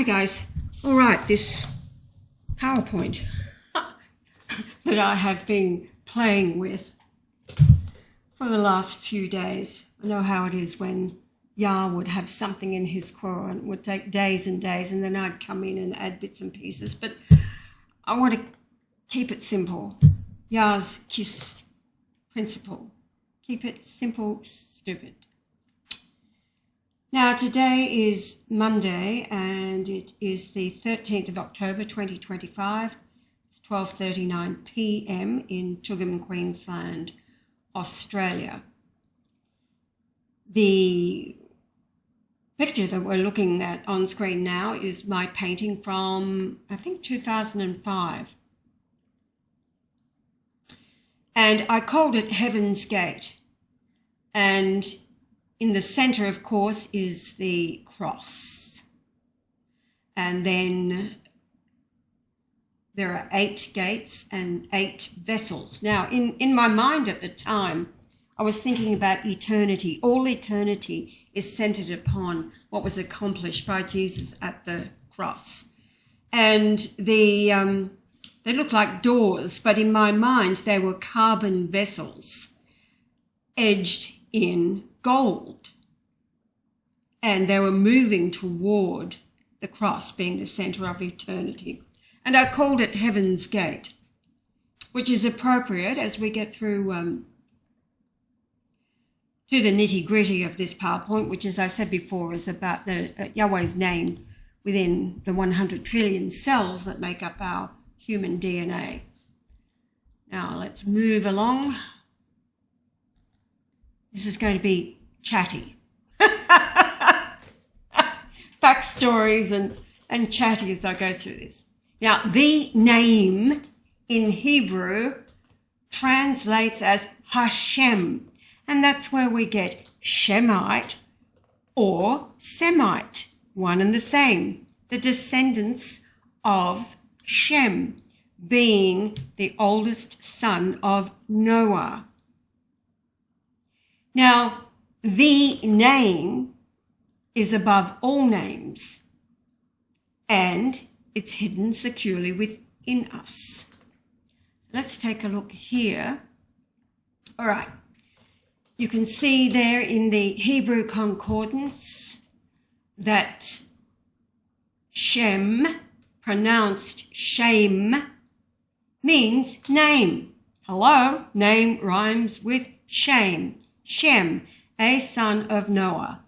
Hi guys. All right, this PowerPoint that I have been playing with for the last few days. I know how it is when Yah would have something in his Quran, and it would take days and days, and then I'd come in and add bits and pieces. But I want to keep it simple. Yah's KISS principle. Keep it simple, stupid. Now, today is Monday, and it is the 13th of October, 2025, 12:39 p.m. in Toowoomba, Queensland, Australia. The picture that we're looking at on screen now is my painting from, I think, 2005. And I called it Heaven's Gate. And in the center, of course, is the cross. And then there are 8 gates and 8 vessels. Now, in my mind at the time, I was thinking about eternity. All eternity is centered upon what was accomplished by Jesus at the cross. And they look like doors, but in my mind, they were carbon vessels edged in gold. And they were moving toward the cross being the center of eternity. And I called it Heaven's Gate, which is appropriate as we get through to the nitty-gritty of this PowerPoint, which, as I said before, is about the Yahweh's name within the 100 trillion cells that make up our human DNA. Now, let's move along. This is going to be chatty. Backstories and chatty as I go through this. Now, the name in Hebrew translates as Hashem, and that's where we get Shemite or Semite, one and the same, the descendants of Shem, being the oldest son of Noah. Now, the name is above all names, and it's hidden securely within us. Let's take a look here. All right. You can see there in the Hebrew Concordance that Shem, pronounced shame, means name. Hello, name rhymes with shame. Shem, a son of Noah,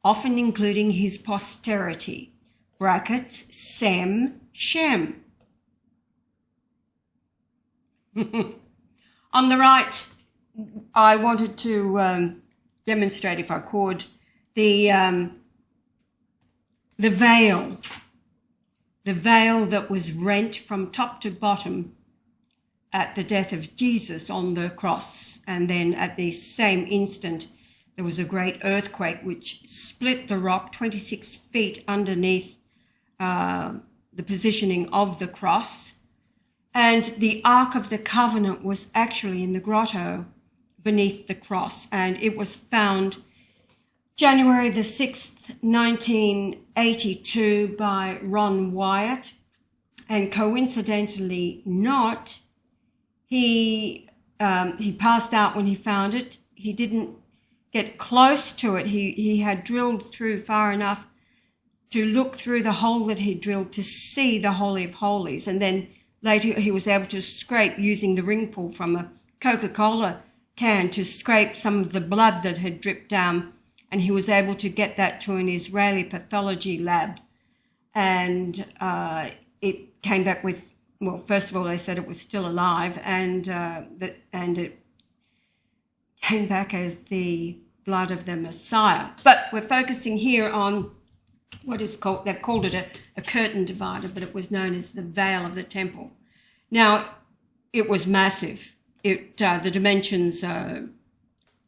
often including his posterity. Brackets, Sem, Shem. On the right, I wanted to demonstrate, if I could, the veil that was rent from top to bottom at the death of Jesus on the cross. And then at the same instant, there was a great earthquake which split the rock 26 feet underneath the positioning of the cross. And the Ark of the Covenant was actually in the grotto beneath the cross, and it was found January the 6th, 1982 by Ron Wyatt, and coincidentally not, he passed out when he found it. He didn't get close to it. He had drilled through far enough to look through the hole that he drilled to see the Holy of Holies, and then later he was able to scrape using the ring pull from a Coca-Cola can to scrape some of the blood that had dripped down, and he was able to get that to an Israeli pathology lab, and it came back with, well, first of all they said it was still alive, and it came back as the blood of the Messiah. But we're focusing here on what is called, they've called it a curtain divider, but it was known as the veil of the temple. Now, it was massive. The dimensions are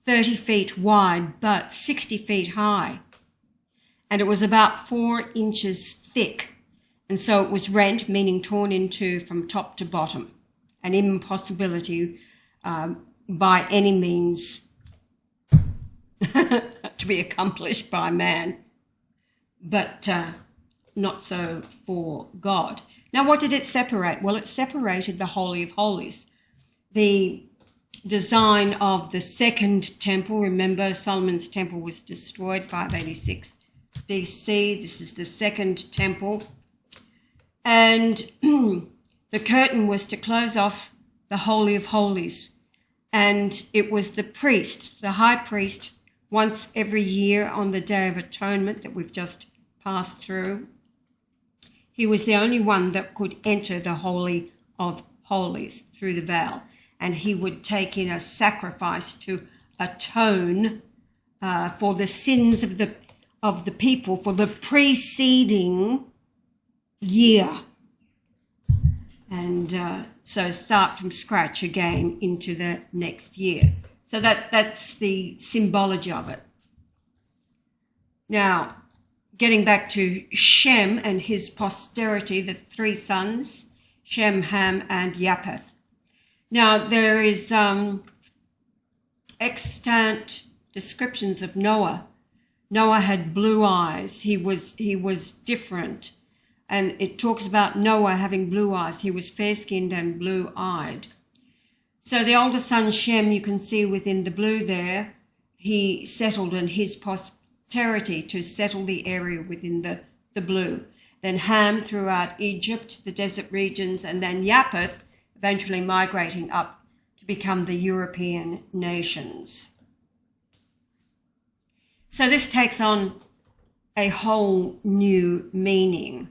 30 feet wide, but 60 feet high. And it was about 4 inches thick. And so it was rent, meaning torn into from top to bottom. An impossibility by any means to be accomplished by man. But not so for God. Now, what did it separate? Well, it separated the Holy of Holies. The design of the second temple, remember Solomon's temple was destroyed 586 BC. This is the second temple. And the curtain was to close off the Holy of Holies. And it was the priest, the high priest, once every year on the Day of Atonement that we've just passed through. He was the only one that could enter the Holy of Holies through the veil. And he would take in a sacrifice to atone for the sins of the people for the preceding year. And so start from scratch again into the next year. So that's the symbology of it. Now, getting back to Shem and his posterity, the three sons, Shem, Ham, and Japheth. Now, there is extant descriptions of Noah. Noah had blue eyes. He was different. And it talks about Noah having blue eyes. He was fair-skinned and blue-eyed. So the older son, Shem, you can see within the blue there, he settled in his posterity to settle the area within the blue. Then Ham throughout Egypt, the desert regions, and then Japheth, eventually migrating up to become the European nations. So this takes on a whole new meaning,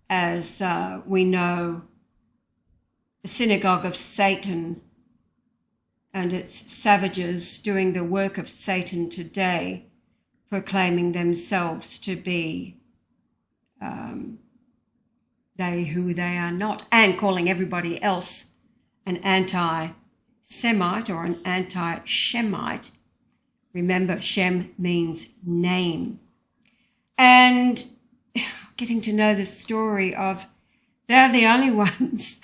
as we know the synagogue of Satan and its savages doing the work of Satan today, proclaiming themselves to be they who they are not, and calling everybody else an anti-Semite or an anti-Shemite. Remember, Shem means name. And getting to know the story of they're the only ones,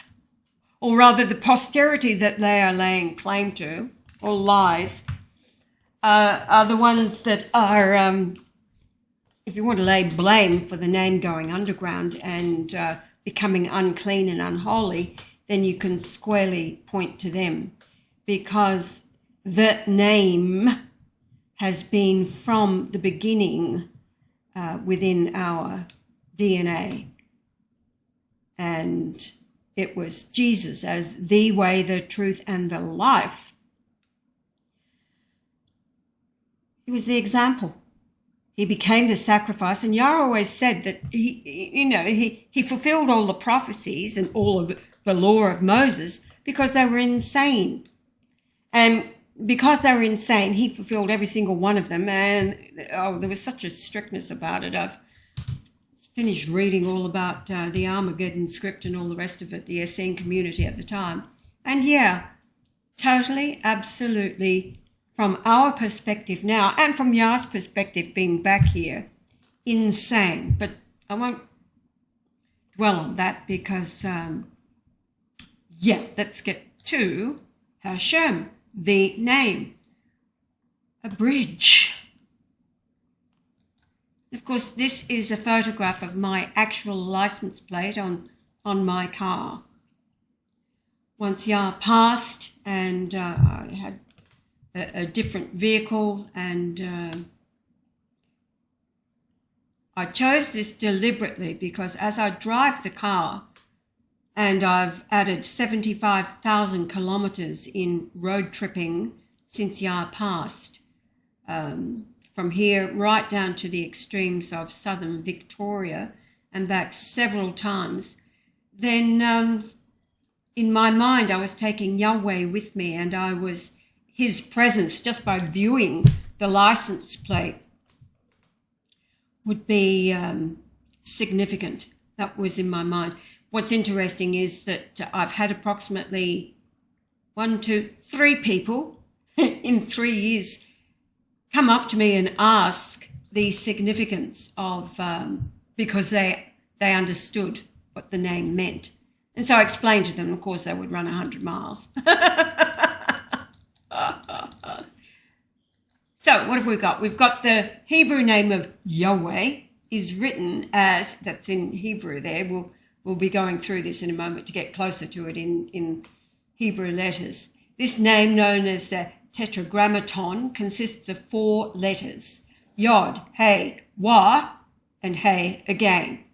or rather the posterity that they are laying claim to, or lies, are the ones that are, if you want to lay blame for the name going underground and becoming unclean and unholy, then you can squarely point to them, because that name has been from the beginning within our DNA. And it was Jesus as the way, the truth, and the life. He was the example. He became the sacrifice, and Yahweh always said that he fulfilled all the prophecies and all of the law of Moses because they were insane. And because they were insane, he fulfilled every single one of them. And there was such a strictness about it. I've finished reading all about the Armageddon script and all the rest of it, the Essene community at the time. And yeah, totally, absolutely, from our perspective now, and from Yah's perspective being back here, insane. But I won't dwell on that because, let's get to Hashem, the name, a bridge. Of course, this is a photograph of my actual license plate on my car. Once Yah passed and I had a different vehicle, and I chose this deliberately because as I drive the car, and I've added 75,000 kilometres in road tripping since Yah passed, from here right down to the extremes of southern Victoria and back several times, then in my mind I was taking Yahweh with me, and I was his presence just by viewing the license plate would be significant. That was in my mind. What's interesting is that I've had approximately 3 people in 3 years come up to me and ask the significance of, because they understood what the name meant. And so I explained to them, of course, they would run 100 miles. So what have we got? We've got the Hebrew name of Yahweh, is written as, that's in Hebrew there, we'll be going through this in a moment to get closer to it in Hebrew letters. This name, known as the tetragrammaton, consists of 4 letters: Yod, Hey, Wah, and Hey again,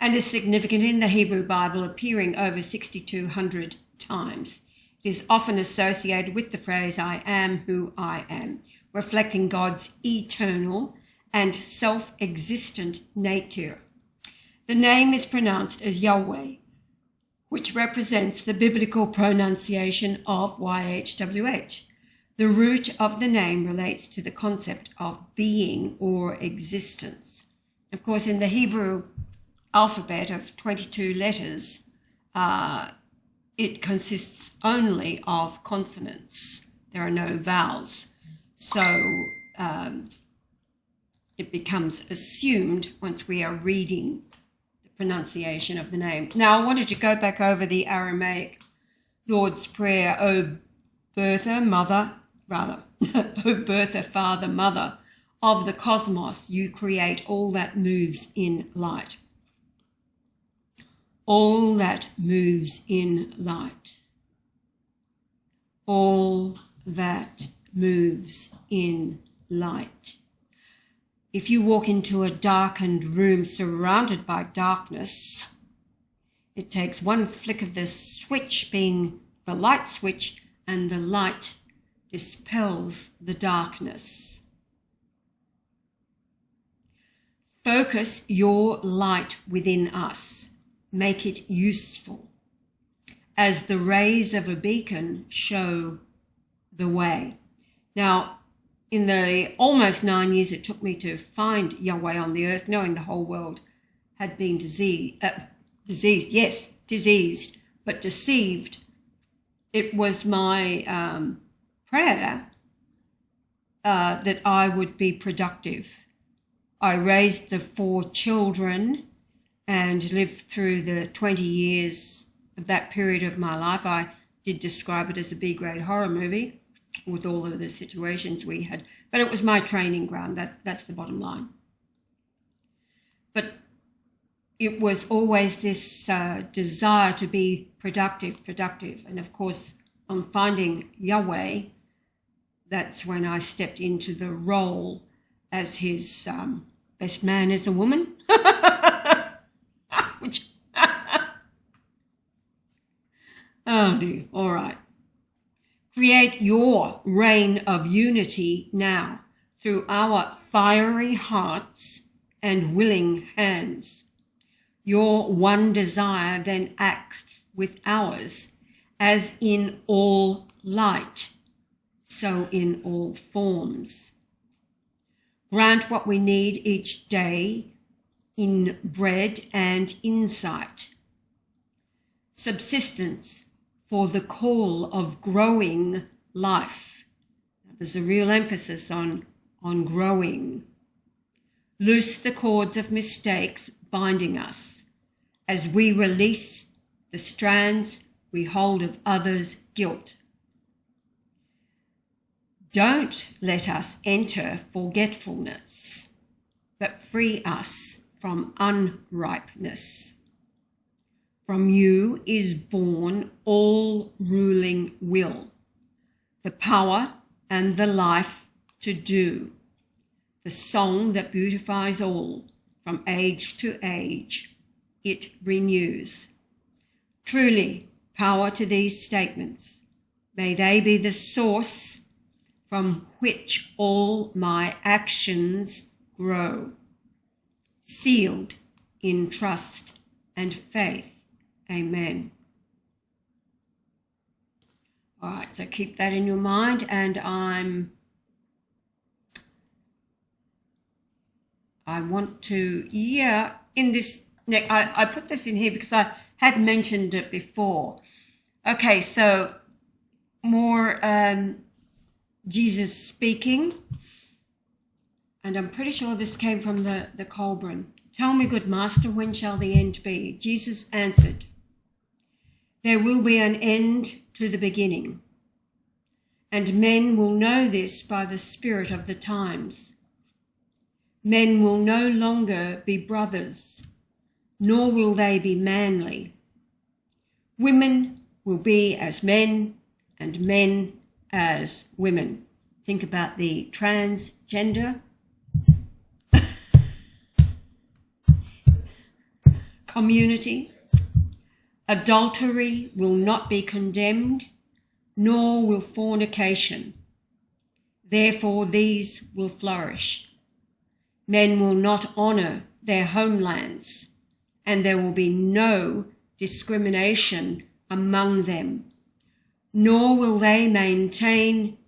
and is significant in the Hebrew Bible, appearing over 6,200 times. It is often associated with the phrase, I am who I am, reflecting God's eternal and self-existent nature. The name is pronounced as Yahweh, which represents the biblical pronunciation of YHWH. The root of the name relates to the concept of being or existence. Of course, in the Hebrew alphabet of 22 letters, it consists only of consonants. There are no vowels. So it becomes assumed once we are reading the pronunciation of the name. Now, I wanted to go back over the Aramaic Lord's Prayer, O Bertha, Father, Mother of the cosmos, you create all that moves in light. All that moves in light. All that moves in light. If you walk into a darkened room surrounded by darkness, it takes one flick of the switch, being the light switch, and the light dispels the darkness. Focus your light within us. Make it useful, as the rays of a beacon show the way. Now, in the almost 9 years it took me to find Yahweh on the earth, knowing the whole world had been diseased, but deceived, it was my prayer that I would be productive. I raised the 4 children and lived through the 20 years of that period of my life. I did describe it as a B-grade horror movie with all of the situations we had, but it was my training ground. That's the bottom line. But it was always this desire to be productive. And of course, on finding Yahweh, that's when I stepped into the role as his best man as a woman. Which, oh dear, all right. Create your reign of unity now through our fiery hearts and willing hands. Your one desire then acts with ours, as in all light, so in all forms. Grant what we need each day in bread and insight, subsistence for the call of growing life. There's a real emphasis on growing. Loose the cords of mistakes binding us as we release the strands we hold of others' guilt. Don't let us enter forgetfulness, but free us from unripeness. From you is born all ruling will, the power and the life to do, the song that beautifies all, from age to age, it renews. Truly, power to these statements. May they be the source from which all my actions grow, sealed in trust and faith. Amen. All right, so keep that in your mind, and I want to, in this, I put this in here because I had mentioned it before. Okay, so more Jesus speaking, and I'm pretty sure this came from the Colburn. Tell me, good master, when shall the end be? Jesus answered, there will be an end to the beginning, and men will know this by the spirit of the times. Men will no longer be brothers, nor will they be manly. Women will be as men, and men as women. Think about the transgender community. Adultery will not be condemned, nor will fornication. Therefore these will flourish. Men will not honour their homelands, and there will be no discrimination among them, nor will they maintain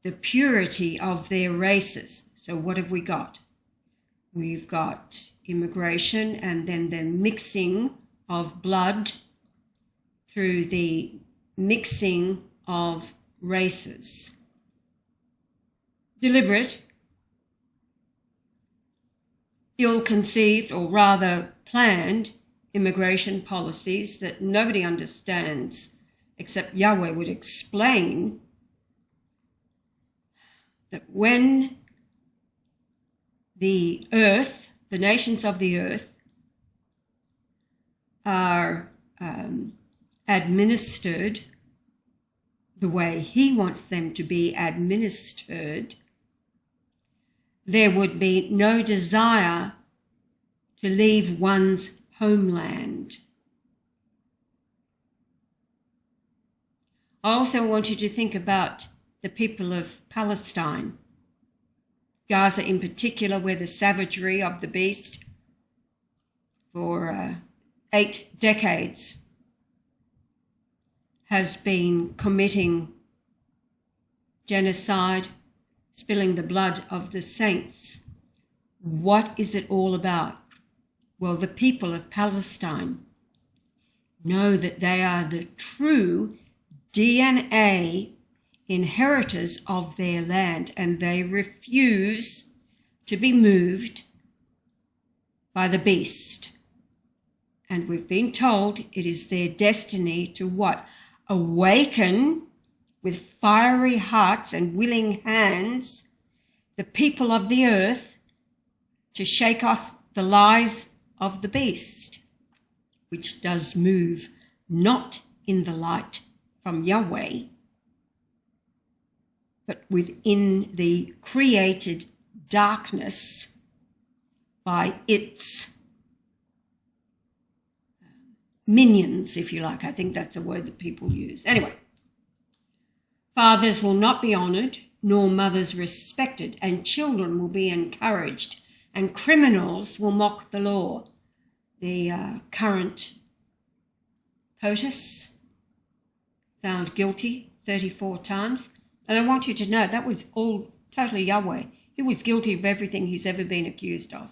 the purity of their races. So what have we got? We've got immigration and then the mixing of blood through the mixing of races. Deliberate, ill-conceived, or rather planned immigration policies that nobody understands except Yahweh would explain that when the earth, the nations of the earth, are administered the way he wants them to be administered, there would be no desire to leave one's homeland. I also want you to think about the people of Palestine, Gaza in particular, where the savagery of the beast for 8 decades has been committing genocide, spilling the blood of the saints. What is it all about? Well, the people of Palestine know that they are the true DNA inheritors of their land, and they refuse to be moved by the beast. And we've been told it is their destiny to what? Awaken with fiery hearts and willing hands the people of the earth to shake off the lies of the beast, which does move not in the light from Yahweh, but within the created darkness by its minions, if you like. I think that's a word that people use. Anyway, fathers will not be honoured, nor mothers respected, and children will be encouraged, and criminals will mock the law. The current POTUS found guilty 34 times. And I want you to know that was all totally Yahweh. He was guilty of everything he's ever been accused of.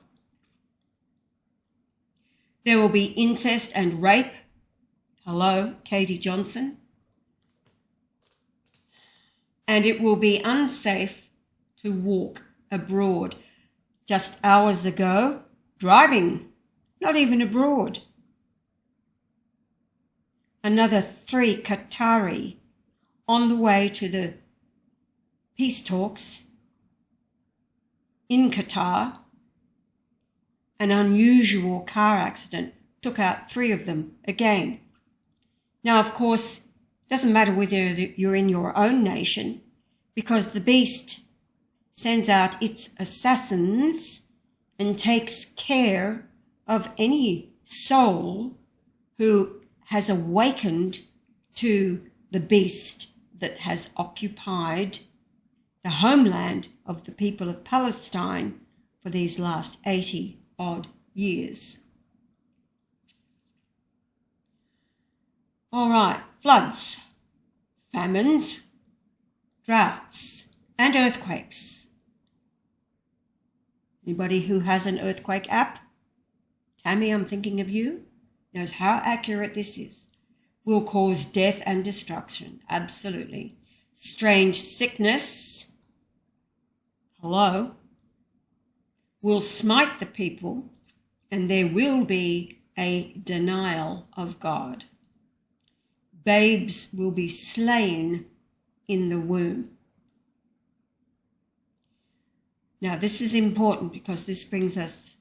There will be incest and rape. Hello, Katie Johnson. And it will be unsafe to walk abroad. Just hours ago, driving, not even abroad. Another 3 Qatari on the way to the peace talks in Qatar. An unusual car accident took out 3 of them again. Now, of course, it doesn't matter whether you're in your own nation, because the beast sends out its assassins and takes care of any soul who has awakened to the beast that has occupied the homeland of the people of Palestine for these last 80-odd years. All right, floods, famines, droughts, and earthquakes. Anybody who has an earthquake app? Tammy, I'm thinking of you, knows how accurate this is. Will cause death and destruction, absolutely. Strange sickness, hello, will smite the people, and there will be a denial of God. Babes will be slain in the womb. Now, this is important because this brings us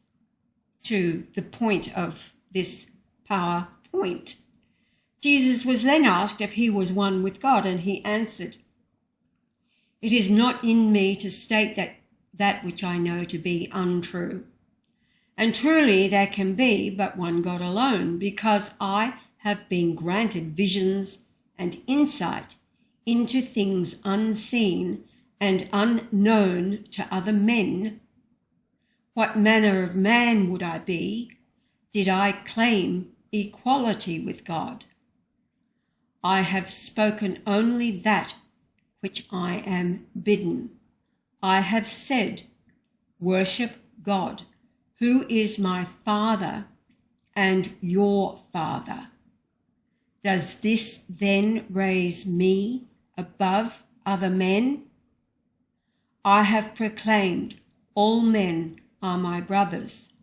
to the point of this PowerPoint. Jesus was then asked if he was one with God, and he answered, "It is not in me to state that which I know to be untrue. And truly there can be but one God alone, because I have been granted visions and insight into things unseen and unknown to other men. What manner of man would I be, did I claim equality with God? I have spoken only that which I am bidden. I have said, worship God, who is my Father and your Father. Does this then raise me above other men? I have proclaimed all men are my brothers,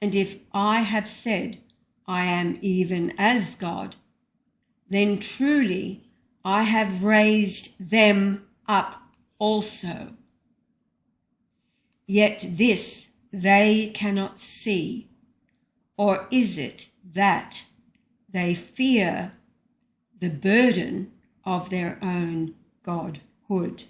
and if I have said I am even as God, then truly I have raised them up also. Yet this they cannot see, or is it that they fear the burden of their own godhood?"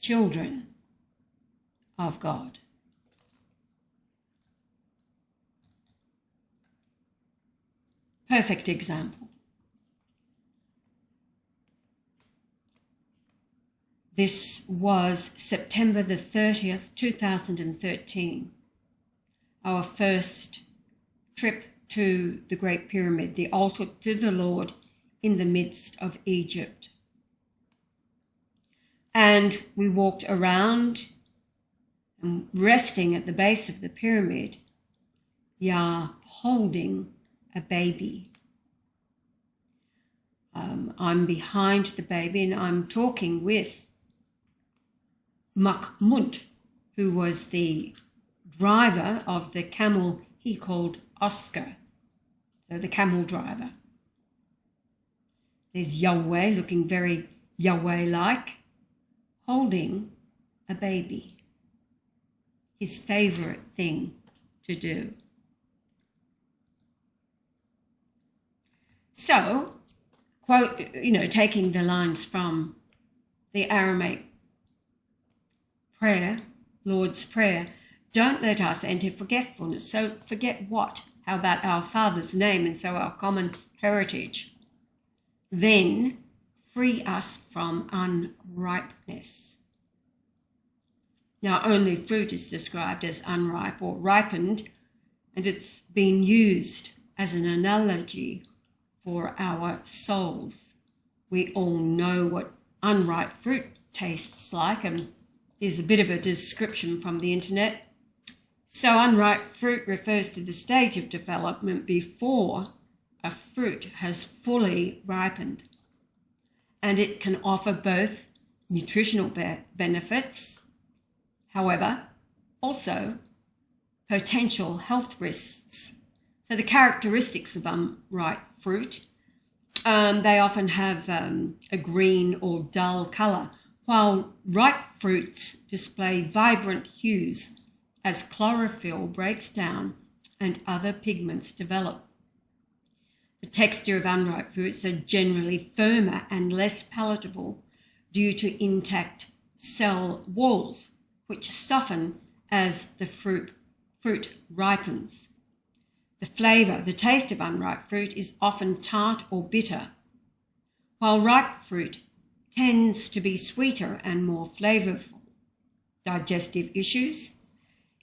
Children of God. Perfect example. This was September the 30th, 2013, our first trip to the Great Pyramid, the altar to the Lord in the midst of Egypt. And we walked around and resting at the base of the pyramid, holding a baby. I'm behind the baby and I'm talking with Mahmoud, who was the driver of the camel he called Oscar, so the camel driver. There's Yahweh, looking very Yahweh-like, holding a baby, his favourite thing to do. So, taking the lines from the Aramaic prayer, Lord's Prayer, don't let us enter forgetfulness. So forget what? How about our Father's name and so our common heritage? Then free us from unripeness. Now, only fruit is described as unripe or ripened, and it's been used as an analogy for our souls. We all know what unripe fruit tastes like, and here's a bit of a description from the internet. So unripe fruit refers to the stage of development before a fruit has fully ripened, and it can offer both nutritional benefits, however, also potential health risks. So the characteristics of unripe fruit, they often have a green or dull colour, while ripe fruits display vibrant hues as chlorophyll breaks down and other pigments develop. The texture of unripe fruits are generally firmer and less palatable due to intact cell walls, which soften as the fruit ripens. The flavour, the taste of unripe fruit is often tart or bitter, while ripe fruit tends to be sweeter and more flavourful. Digestive issues.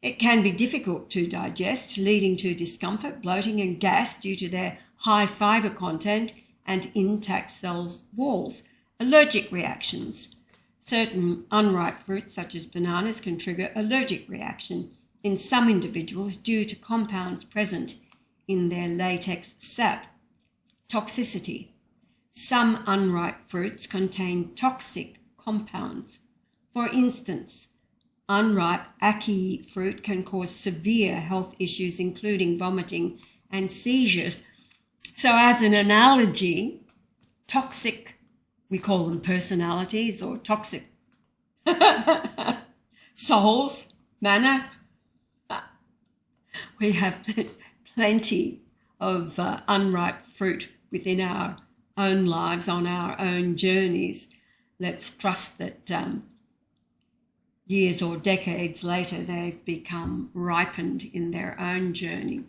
It can be difficult to digest, leading to discomfort, bloating and gas due to their high fibre content and intact cell walls. Allergic reactions. Certain unripe fruits, such as bananas, can trigger allergic reaction in some individuals due to compounds present in their latex sap. Toxicity. Some unripe fruits contain toxic compounds. For instance, unripe ackee fruit can cause severe health issues, including vomiting and seizures. So as an analogy, toxic, we call them personalities or toxic souls, manner. We have plenty of unripe fruit within our own lives, on our own journeys. Let's trust that years or decades later they've become ripened in their own journey.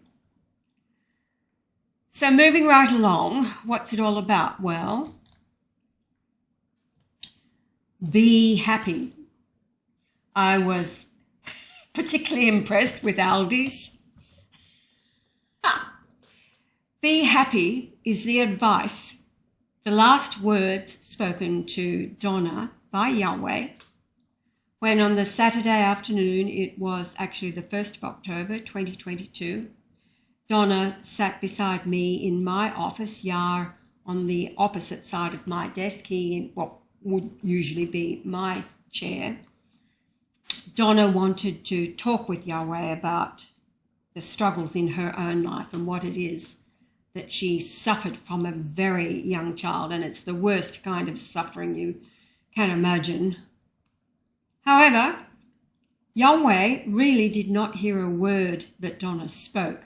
So moving right along, what's it all about? Well, be happy. I was particularly impressed with Aldi's. Be happy is the advice, the last words spoken to Donna by Yahweh when on the Saturday afternoon, it was actually the 1st of October 2022, Donna sat beside me in my office, Yah on the opposite side of my desk, he in what would usually be my chair. Donna wanted to talk with Yahweh about the struggles in her own life and what it is that she suffered from a very young child, and it's the worst kind of suffering you can imagine. However, Yahweh really did not hear a word that Donna spoke.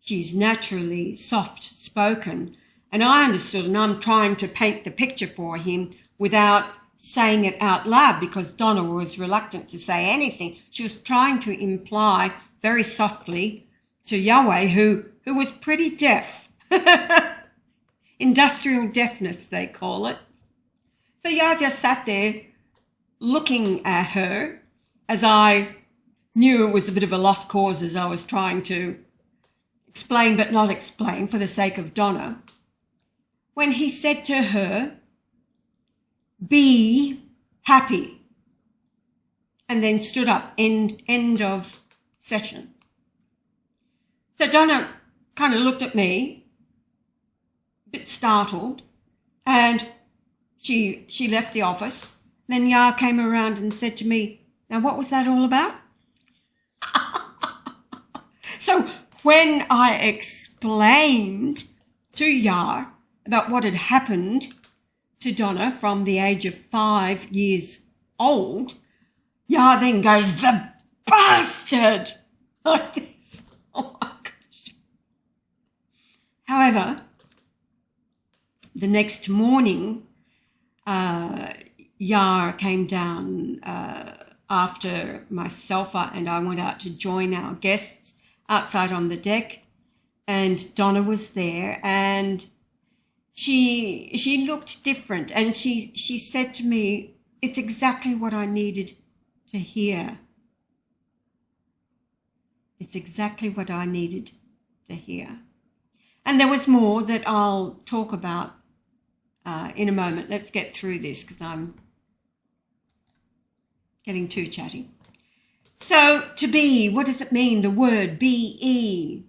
She's naturally soft-spoken, and I understood, and I'm trying to paint the picture for him without saying it out loud because Donna was reluctant to say anything. She was trying to imply very softly to Yahweh, who was pretty deaf. Industrial deafness, they call it. So Yah just sat there looking at her as I knew it was a bit of a lost cause as I was trying to explain but not explain for the sake of Donna, when he said to her, be happy, and then stood up, end of session. So Donna kind of looked at me, a bit startled, and she left the office. Then Yah came around and said to me, now what was that all about? So when I explained to Yah about what had happened to Donna from the age of 5 years old, Yah then goes, the bastard, like this. Oh my gosh. However, the next morning, Yah came down after myself and I went out to join our guests outside on the deck, and Donna was there, and she looked different, and she said to me, it's exactly what I needed to hear. It's exactly what I needed to hear. And there was more that I'll talk about in a moment. Let's get through this because I'm getting too chatty. So to be, what does it mean? The word be.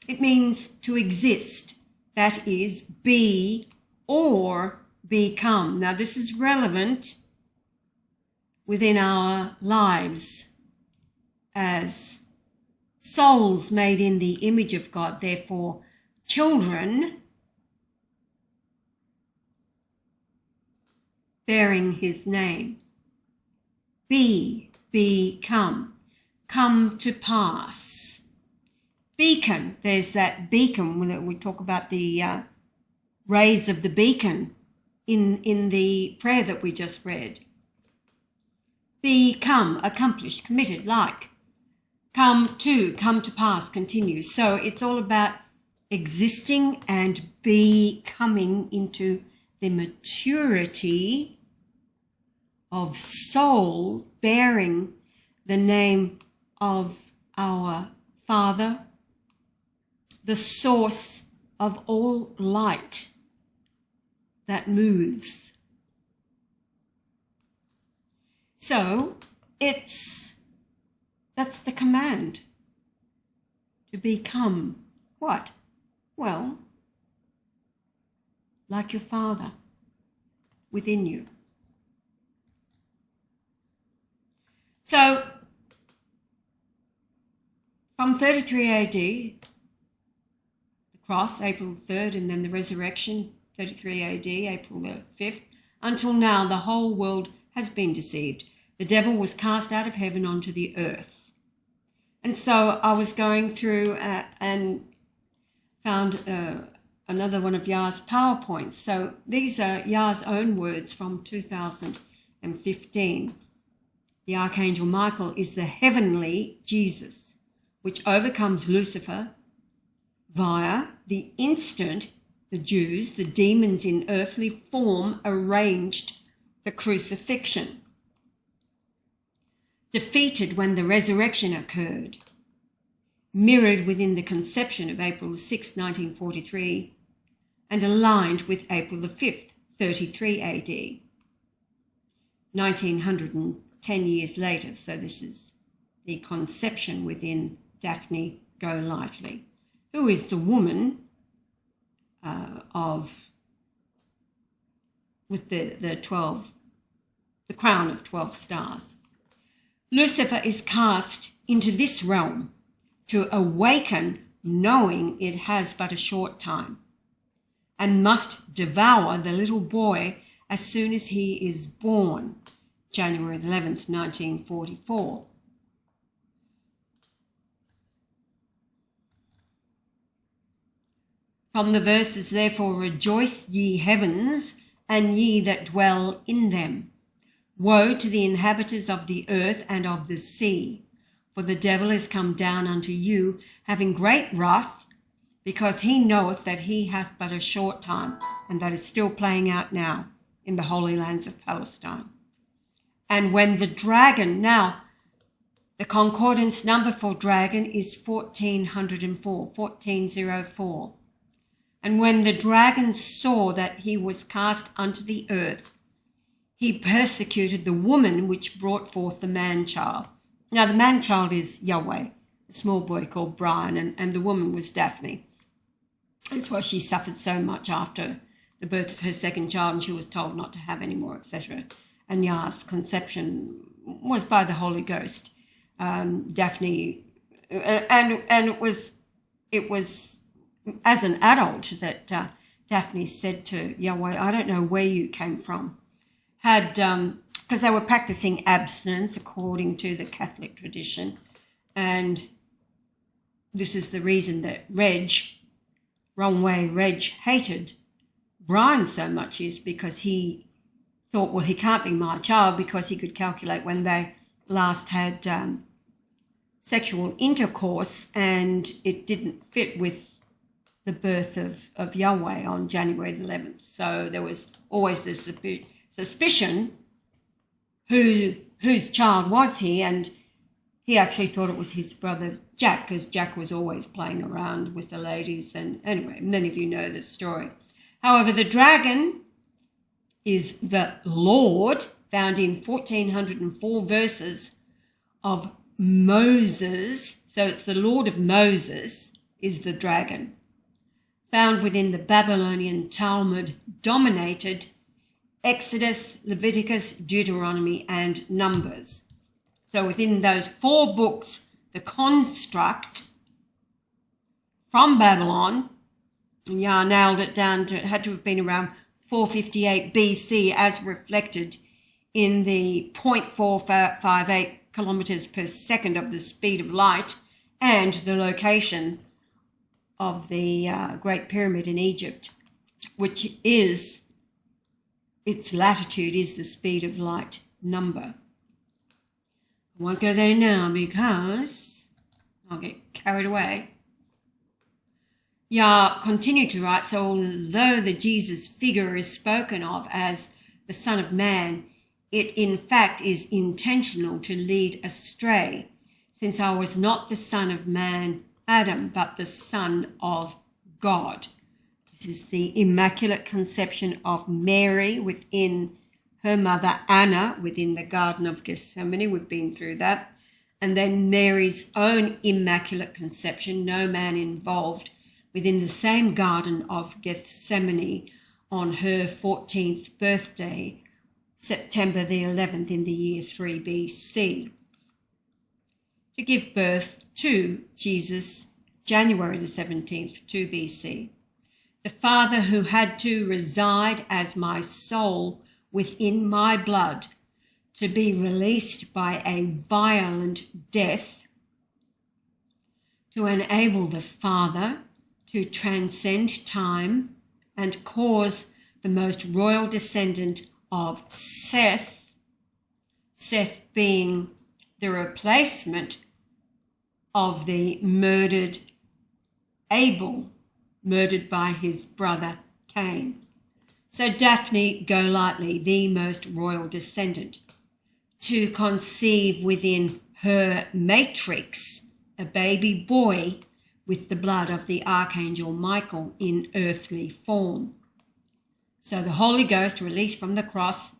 It means to exist. That is, be or become. Now this is relevant within our lives as souls made in the image of God, therefore children bearing his name. Be, become, come to pass. Beacon, there's that beacon when we talk about the rays of the beacon in the prayer that we just read. Become, accomplished, committed, like. Come to pass, continue. So it's all about existing and becoming into the maturity of souls bearing the name of our Father, the source of all light that moves. So that's the command, to become what? Well, like your Father within you. So from 33 AD, the cross, April 3rd, and then the resurrection, 33 AD, April the 5th. Until now, the whole world has been deceived. The devil was cast out of heaven onto the earth. And so I was going through and found another one of Yah's PowerPoints. So these are Yah's own words from 2015. The Archangel Michael is the heavenly Jesus, which overcomes Lucifer via the instant the Jews, the demons in earthly form, arranged the crucifixion. Defeated when the resurrection occurred, mirrored within the conception of April 6, 1943, and aligned with April 5th, 33 AD, 1910 years later. So this is the conception within Daphne Golightly, who is the woman with the crown of 12 stars. Lucifer is cast into this realm to awaken, knowing it has but a short time, and must devour the little boy as soon as he is born, January 11th, 1944. From the verses, therefore, rejoice ye heavens, and ye that dwell in them. Woe to the inhabitants of the earth and of the sea, for the devil is come down unto you, having great wrath, because he knoweth that he hath but a short time, and that is still playing out now in the Holy Lands of Palestine. And when the dragon, now the Concordance number for dragon is 1404. And when the dragon saw that he was cast unto the earth, he persecuted the woman which brought forth the man-child. Now the man-child is Yahweh, a small boy called Brian, and the woman was Daphne. That's why she suffered so much after the birth of her second child, and she was told not to have any more, etc. And Yah's conception was by the Holy Ghost. Daphne, and it was as an adult that Daphne said to Yahweh, I don't know where you came from. Because they were practicing abstinence according to the Catholic tradition. And this is the reason that Reg hated Brian so much, is because he thought, well, he can't be my child, because he could calculate when they last had sexual intercourse, and it didn't fit with the birth of Yahweh on January the 11th. So there was always this suspicion whose child was he, and he actually thought it was his brother Jack, because Jack was always playing around with the ladies. And anyway, many of you know this story. However, the dragon is the Lord, found in 1404 verses of Moses. So it's the Lord of Moses is the dragon, found within the Babylonian Talmud dominated Exodus, Leviticus, Deuteronomy, and Numbers. So within those 4 books, the construct from Babylon, Yah nailed it down to, it had to have been around 458 BC, as reflected in the 0.458 kilometers per second of the speed of light, and the location of the Great Pyramid in Egypt, which is, its latitude is the speed of light number. I won't go there now because I'll get carried away. Yah continued to write, so although the Jesus figure is spoken of as the Son of Man, it in fact is intentional to lead astray, since I was not the son of man, Adam, but the Son of God. This is the Immaculate Conception of Mary within her mother Anna within the Garden of Gethsemane. We've been through that. And then Mary's own Immaculate Conception, no man involved, within the same Garden of Gethsemane on her 14th birthday, September the 11th in the year 3 BC, to give birth to Jesus January the 17th, 2 BC. The Father who had to reside as my soul within my blood, to be released by a violent death, to enable the Father to transcend time and cause the most royal descendant of Seth, Seth being the replacement of the murdered Abel, murdered by his brother Cain. So Daphne Golightly, the most royal descendant, to conceive within her matrix a baby boy with the blood of the Archangel Michael in earthly form. So the Holy Ghost, released from the cross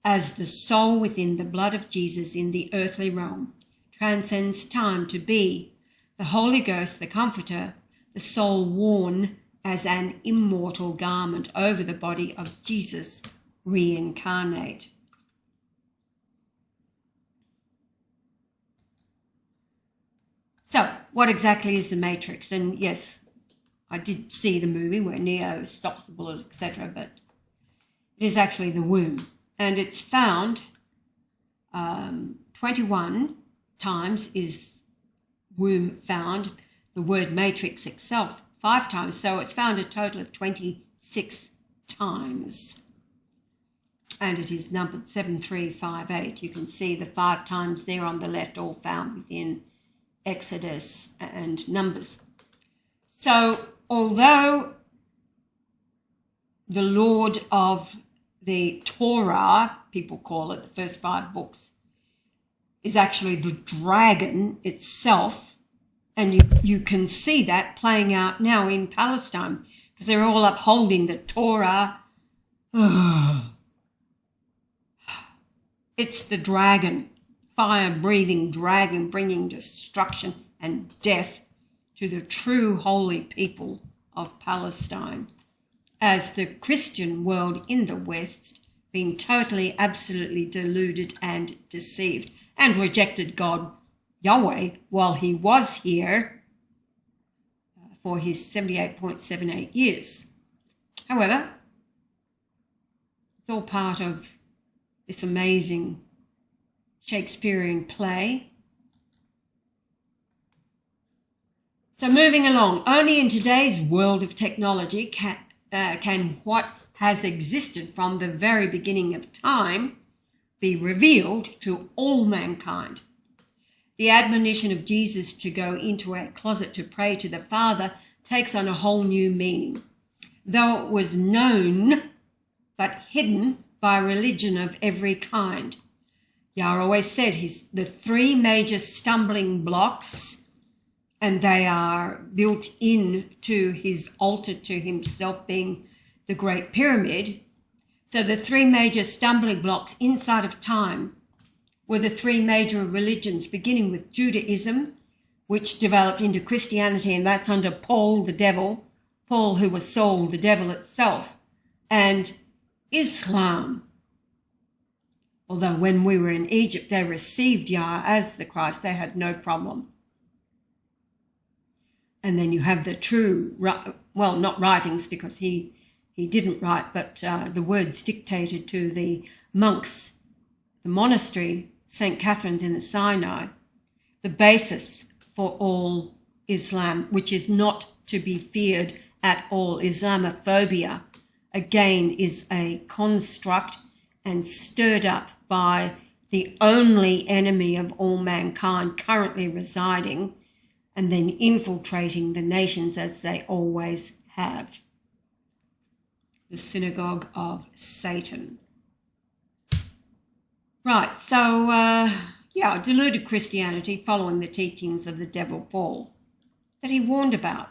as the soul within the blood of Jesus in the earthly realm, transcends time to be the Holy Ghost, the Comforter, the soul worn as an immortal garment over the body of Jesus, reincarnate. So, what exactly is the matrix? And yes, I did see the movie where Neo stops the bullet, etc., but it is actually the womb. And it's found 21 times is womb found, the word matrix itself 5 times, so it's found a total of 26 times. And it is numbered 7358. You can see the 5 times there on the left, all found within Exodus and Numbers. So although the Lord of the Torah, people call it, the first 5 books, is actually the dragon itself, and you can see that playing out now in Palestine because they're all upholding the Torah. It's the dragon, fire-breathing dragon, bringing destruction and death to the true holy people of Palestine, as the Christian world in the West being totally, absolutely deluded and deceived and rejected God, Yahweh, while he was here for his 78.78 years. However, it's all part of this amazing Shakespearean play. So moving along, only in today's world of technology can what has existed from the very beginning of time be revealed to all mankind. The admonition of Jesus to go into a closet to pray to the Father takes on a whole new meaning. Though it was known but hidden by religion of every kind. Yah always said the 3 major stumbling blocks, and they are built into his altar to himself, being the Great Pyramid. So the 3 major stumbling blocks inside of time were the 3 major religions, beginning with Judaism, which developed into Christianity, and that's under Paul the devil, Paul who was Saul the devil itself, and Islam. Although when we were in Egypt, they received Yah as the Christ, they had no problem. And then you have the true, well, not writings, because he didn't write, but the words dictated to the monks, the monastery, St. Catherine's in the Sinai, the basis for all Islam, which is not to be feared at all. Islamophobia, again, is a construct and stirred up by the only enemy of all mankind currently residing and then infiltrating the nations as they always have. The synagogue of Satan. Right, so, deluded Christianity following the teachings of the devil Paul that he warned about.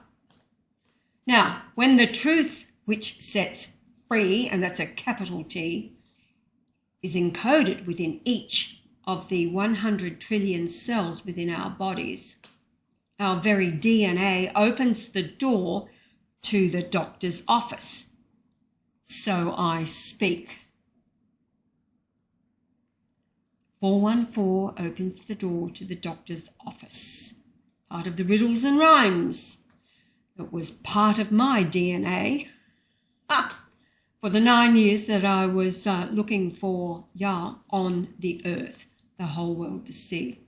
Now, when the truth which sets free, and that's a capital T, is encoded within each of the 100 trillion cells within our bodies, our very DNA opens the door to the doctor's office. So I speak. 414 opens the door to the doctor's office. part of the riddles and rhymes. It was part of my DNA for the 9 years that I was looking for Yah on the earth, the whole world to see.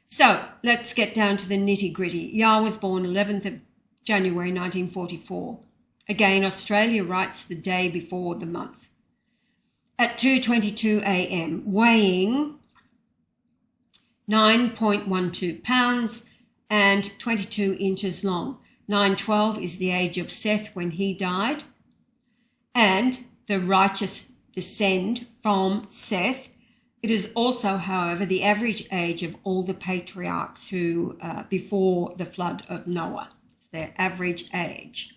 So let's get down to the nitty-gritty. Yah was born 11th of January 1944. Again, Australia writes the day before the month. At 2:22 a.m., weighing 9.12 pounds and 22 inches long. 912 is the age of Seth when he died, and the righteous descend from Seth. It is also, however, the average age of all the patriarchs who, before the flood of Noah. It's their average age.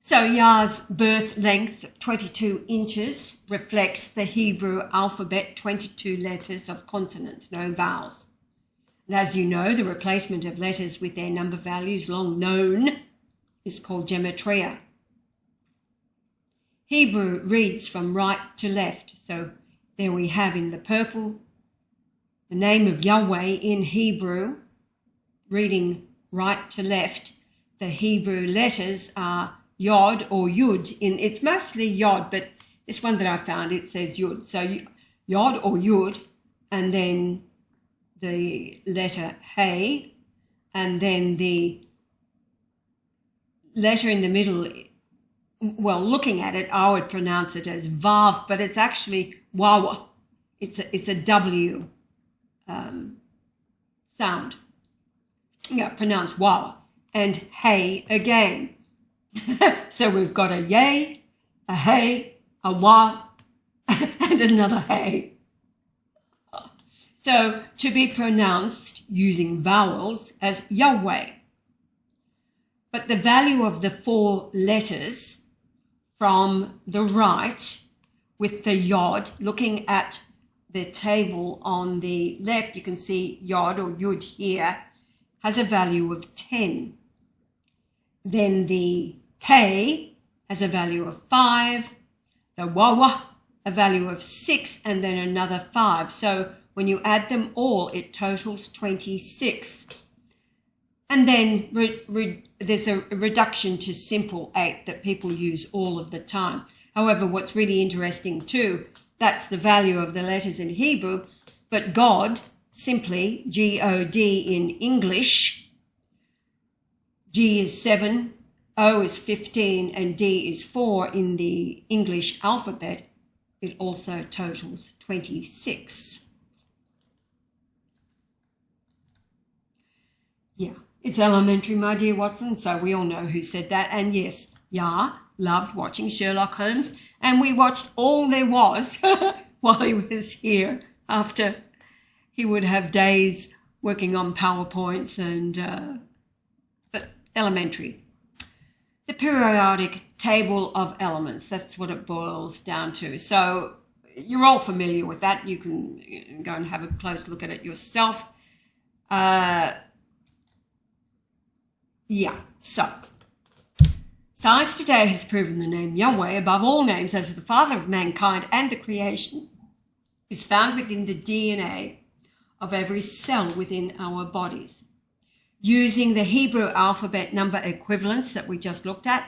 So Yah's birth length, 22 inches, reflects the Hebrew alphabet, 22 letters of consonants, no vowels. And as you know, the replacement of letters with their number values, long known, is called gematria. Hebrew reads from right to left. So there we have in the purple the name of Yahweh in Hebrew, reading right to left. The Hebrew letters are Yod or Yud. It's mostly Yod, but this one that I found, it says Yud. So Yod or Yud, and then the letter Hey, and then the letter in the middle. Well, looking at it, I would pronounce it as Vav, but it's actually Wawa. It's a W sound. Yeah, pronounced Wawa. And Hey again. So we've got a Yay, a Hey, a Wa, and another Hey. So to be pronounced using vowels as Yahweh. But the value of the 4 letters from the right with the Yod, looking at the table on the left, you can see Yod or Yud here, has a value of 10. Then the K has a value of 5, the Wawa a value of 6, and then another 5. So when you add them all, it totals 26. And then there's a reduction to simple 8 that people use all of the time. However, what's really interesting too, that's the value of the letters in Hebrew, but God, simply G-O-D in English, G is 7, O is 15, and D is 4 in the English alphabet. It also totals 26. Yeah. It's elementary, my dear Watson, so we all know who said that. And yes, Yah loved watching Sherlock Holmes, and we watched all there was while he was here, after he would have days working on PowerPoints and, but elementary. The periodic table of elements, that's what it boils down to. So you're all familiar with that. You can go and have a close look at it yourself. Yeah, so science today has proven the name Yahweh above all names as the father of mankind and the creation is found within the DNA of every cell within our bodies. Using the Hebrew alphabet number equivalents that we just looked at,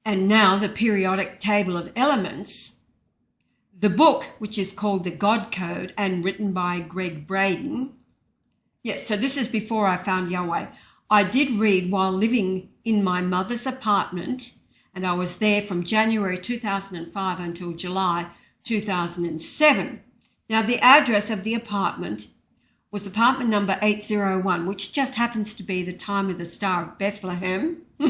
and now the periodic table of elements, the book, which is called the God Code and written by Greg Braden. Yes, so this is before I found Yahweh. I did read while living in my mother's apartment, and I was there from January 2005 until July 2007. Now, the address of the apartment was apartment number 801, which just happens to be the time of the Star of Bethlehem, 2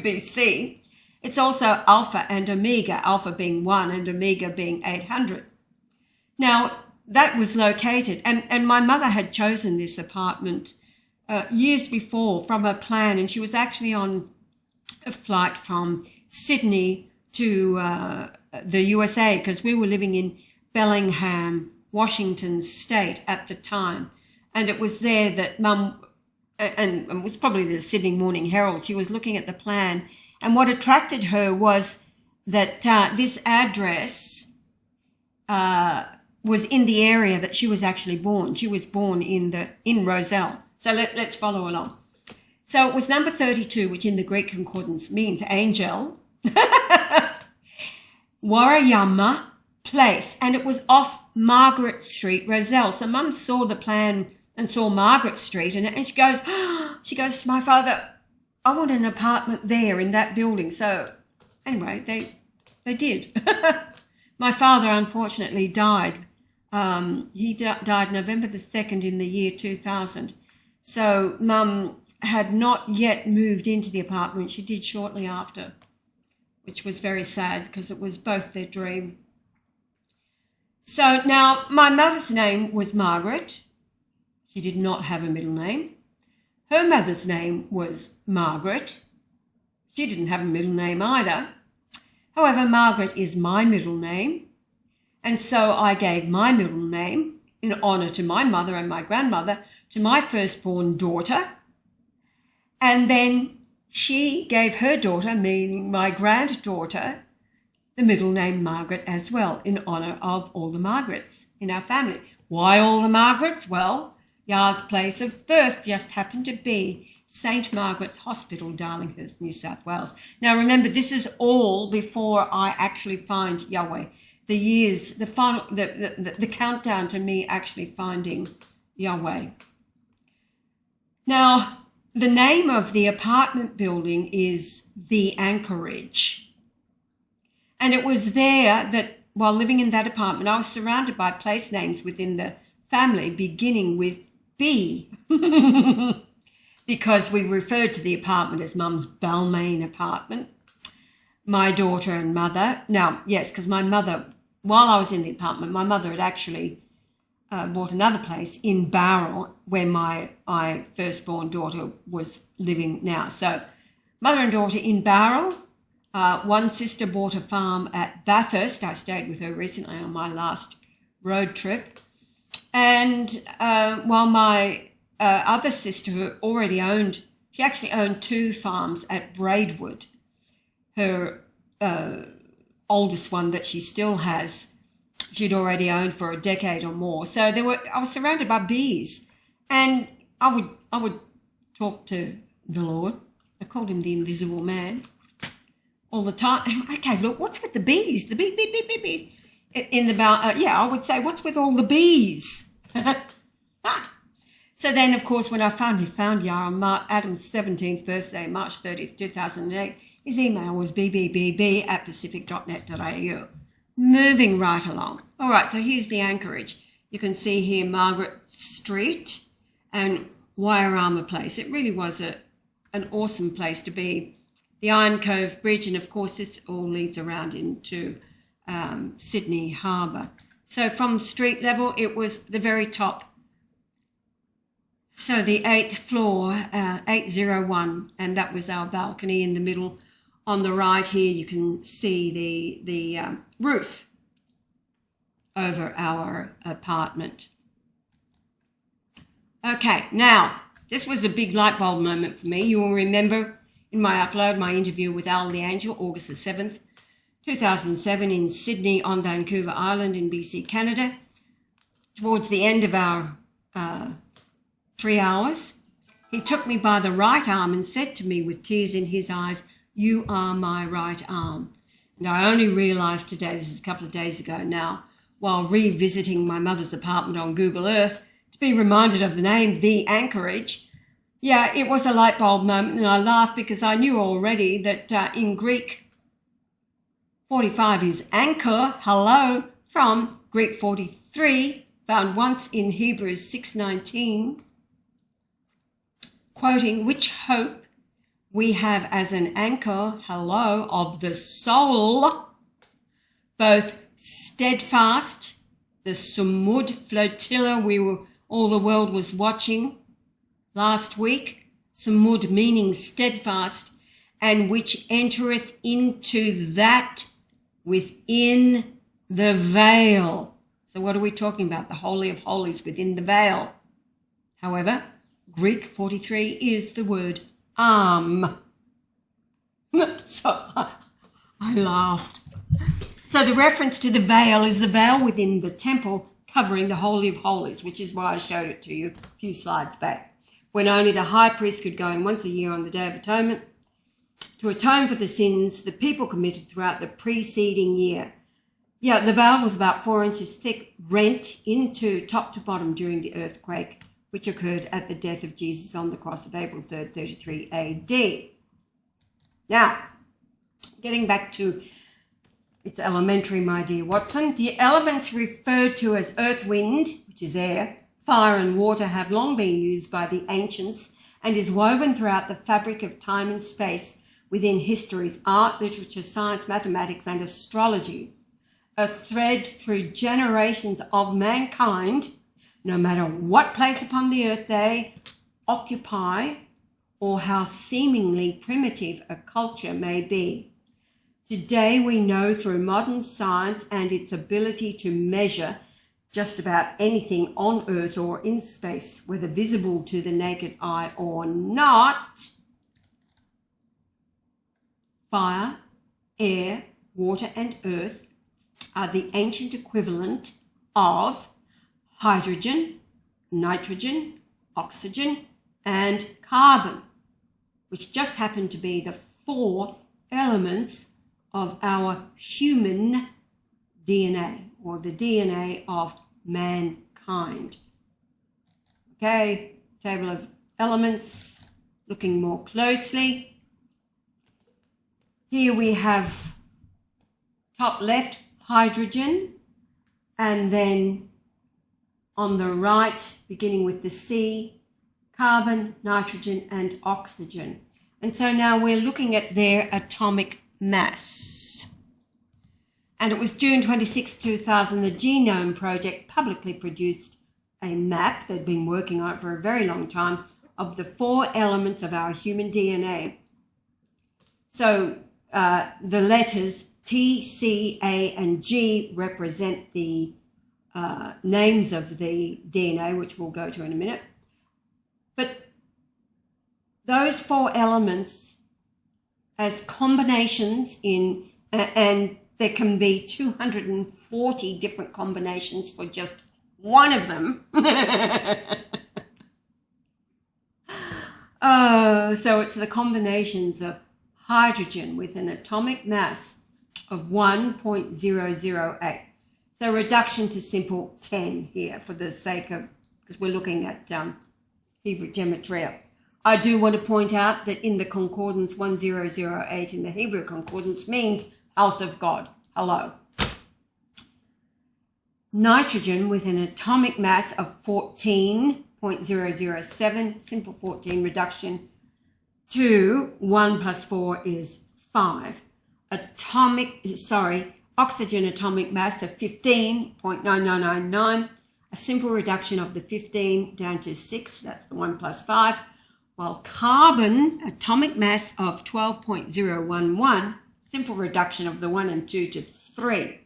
BC. It's also Alpha and Omega, Alpha being 1 and Omega being 800. Now, that was located, and my mother had chosen this apartment years before from a plan, and she was actually on a flight from Sydney to the USA, because we were living in Bellingham, Washington State at the time. And it was there that Mum, and it was probably the Sydney Morning Herald, she was looking at the plan, and what attracted her was that this address was in the area that she was actually born. She was born in Roselle. So let's follow along. So it was number 32, which in the Greek Concordance means angel. Warayama place, and it was off Margaret Street, Roselle. So Mum saw the plan and saw Margaret Street, and she goes to my father, I want an apartment there in that building. So anyway, they did. My father unfortunately died. He died November the 2nd in the year 2000. So Mum had not yet moved into the apartment. She did shortly after, which was very sad because it was both their dream. So now my mother's name was Margaret. She did not have a middle name. Her mother's name was Margaret. She didn't have a middle name either. However, Margaret is my middle name. And so I gave my middle name in honour to my mother and my grandmother to my firstborn daughter. And then she gave her daughter, meaning my granddaughter, the middle name Margaret as well, in honour of all the Margarets in our family. Why all the Margarets? Well, Yah's place of birth just happened to be St. Margaret's Hospital, Darlinghurst, New South Wales. Now remember, this is all before I actually find Yahweh. The years, the final, the countdown to me actually finding Yahweh. Now, the name of the apartment building is The Anchorage. And it was there that while living in that apartment, I was surrounded by place names within the family beginning with B. Because we referred to the apartment as Mum's Balmain apartment. My daughter and mother, now, yes, because my mother, while I was in the apartment, my mother had actually bought another place in Barrel where my firstborn daughter was living now. So mother and daughter in Barrel. One sister bought a farm at Bathurst. I stayed with her recently on my last road trip. And while my other sister who already owned, she actually owned 2 farms at Braidwood. Her oldest one that she still has, she'd already owned for a decade or more. So I was surrounded by bees, and I would talk to the Lord. I called him the Invisible Man all the time. Okay, look, what's with the bees? The bees. In the I would say, what's with all the bees? So then, of course, when I finally found Yah on Adam's 17th birthday, March 30th, 2008, his email was bbb@pacific.net.au. Moving right along. All right, so here's the anchorage. You can see here Margaret Street and Wairama Place. It really was an awesome place to be. The Iron Cove Bridge, and of course this all leads around into Sydney Harbour. So from street level, it was the very top. So the 8th floor, 801, and that was our balcony in the middle. On the right here, you can see the roof over our apartment. Okay, now, this was a big light bulb moment for me. You will remember in my upload, my interview with Al the Angel, August the 7th, 2007 in Sydney on Vancouver Island in BC, Canada. Towards the end of our 3 hours, he took me by the right arm and said to me with tears in his eyes, "You are my right arm." And I only realised today, this is a couple of days ago now, while revisiting my mother's apartment on Google Earth, to be reminded of the name, The Anchorage. Yeah, it was a light bulb moment, and I laughed because I knew already that in Greek, 45 is anchor, hello, from Greek 43, found once in Hebrews 6:19, quoting, "Which hope we have as an anchor, hello, of the soul, both steadfast," the Sumud flotilla all the world was watching last week, Sumud meaning steadfast, "and which entereth into that within the veil." So what are we talking about? The Holy of Holies within the veil. However, Greek 43 is the word arm. So I laughed. So the reference to the veil is the veil within the temple covering the Holy of Holies, which is why I showed it to you a few slides back, when only the high priest could go in once a year on the Day of Atonement to atone for the sins the people committed throughout the preceding year. Yeah, the veil was about 4 inches thick, rent into top to bottom during the earthquake, which occurred at the death of Jesus on the cross of April 3rd, 33 AD. Now, getting back to it's elementary, my dear Watson. The elements referred to as earth, wind, which is air, fire and water have long been used by the ancients and is woven throughout the fabric of time and space within histories, art, literature, science, mathematics and astrology. A thread through generations of mankind, no matter what place upon the earth they occupy or how seemingly primitive a culture may be. Today we know through modern science and its ability to measure just about anything on Earth or in space, whether visible to the naked eye or not, fire, air, water and earth are the ancient equivalent of hydrogen, nitrogen, oxygen and carbon, which just happen to be the 4 elements of our human DNA, or the DNA of mankind. Okay, table of elements, looking more closely. Here we have top left, hydrogen, and then on the right, beginning with the C, carbon, nitrogen, and oxygen. And so now we're looking at their atomic mass. And it was June 26, 2000, the Genome Project publicly produced a map, they'd been working on it for a very long time, of the 4 elements of our human DNA. So the letters T, C, A, and G represent the names of the DNA, which we'll go to in a minute. But those 4 elements as combinations in, and there can be 240 different combinations for just one of them. So it's the combinations of hydrogen with an atomic mass of 1.008. So reduction to simple 10 here for the sake of, because we're looking at Hebrew gematria. I do want to point out that in the Concordance 1008 in the Hebrew Concordance means house of God. Hello. Nitrogen with an atomic mass of 14.007, simple 14 reduction to 1 plus 4 is 5. Oxygen atomic mass of 15.9999, a simple reduction of the 15 down to 6, that's the 1 plus 5, while carbon atomic mass of 12.011, simple reduction of the 1 and 2 to 3.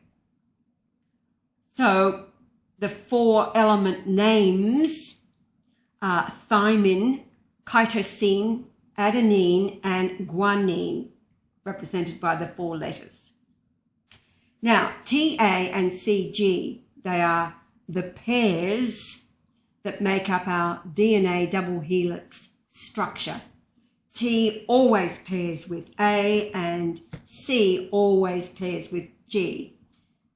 So the 4 element names are thymine, cytosine, adenine, and guanine, represented by the 4 letters. Now, TA and CG, they are the pairs that make up our DNA double helix structure. T always pairs with A and C always pairs with G.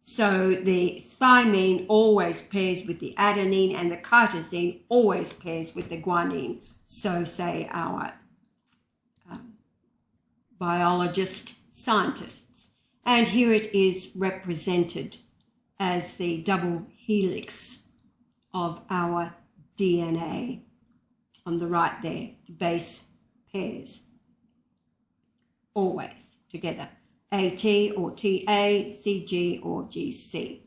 So the thymine always pairs with the adenine and the cytosine always pairs with the guanine. So say our biologist scientists. And here it is represented as the double helix of our DNA on the right there, the base pairs, always together, AT or TA, CG or GC.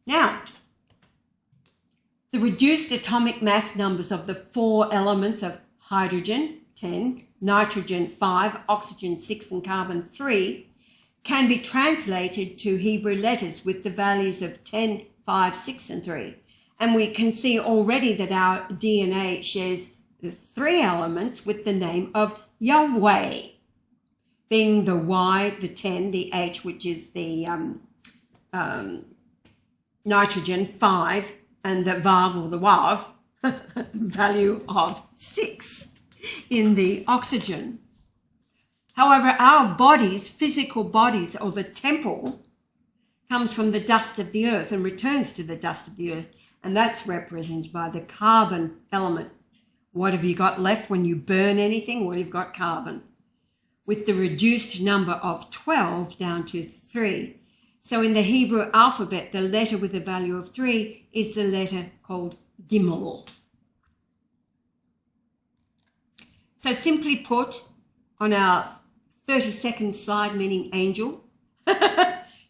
Now, the reduced atomic mass numbers of the 4 elements of hydrogen, 10, nitrogen, 5, oxygen, 6, and carbon, 3, can be translated to Hebrew letters with the values of 10, 5, 6, and 3. And we can see already that our DNA shares the 3 elements with the name of Yahweh, being the Y, the 10, the H, which is the nitrogen 5 and the vav or the wav value of 6 in the oxygen. However, our bodies, physical bodies, or the temple, comes from the dust of the earth and returns to the dust of the earth, and that's represented by the carbon element. What have you got left when you burn anything? Well, you've got carbon, with the reduced number of 12 down to 3. So in the Hebrew alphabet, the letter with the value of 3 is the letter called Gimel. So simply put, on our 32nd slide, meaning angel,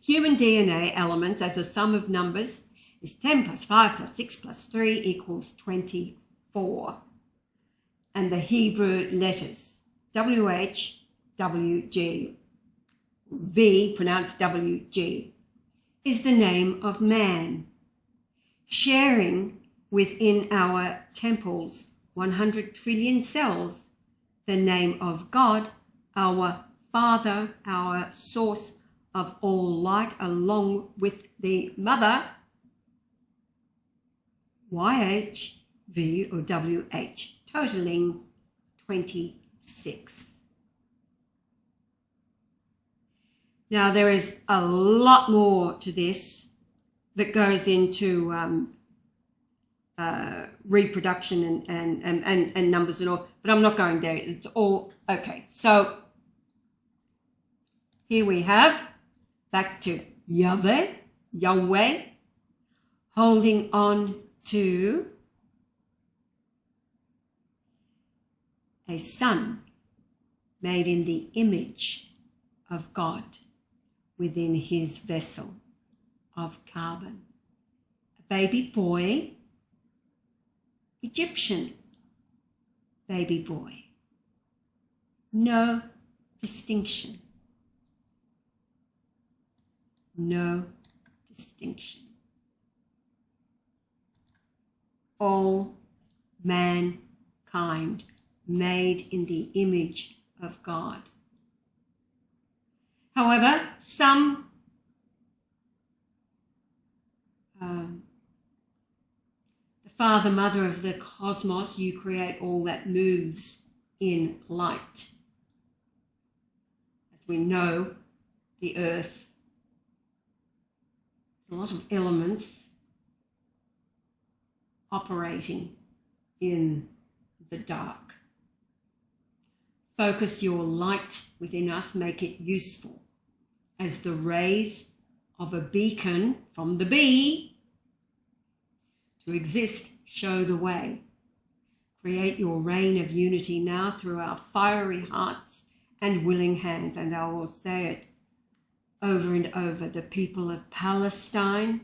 human DNA elements as a sum of numbers is 10 plus 5 plus 6 plus 3 equals 24. And the Hebrew letters, WH, WG, V, pronounced WG, is the name of man, sharing within our temple's 100 trillion cells the name of God, our Father, our source of all light, along with the Mother, YH, V or WH, totaling 26. Now, there is a lot more to this that goes into reproduction and numbers and all, but I'm not going there. It's all okay. So here we have back to Yahweh, holding on to a son made in the image of God within his vessel of carbon. A baby boy, Egyptian baby boy. No distinction. No distinction. All mankind made in the image of God. However, some the Father, Mother of the cosmos, you create all that moves in light. As we know, the earth, a lot of elements operating in the dark. Focus your light within us, make it useful as the rays of a beacon from the bee. To exist, show the way. Create your reign of unity now through our fiery hearts and willing hands. And I will say it over and over. The people of Palestine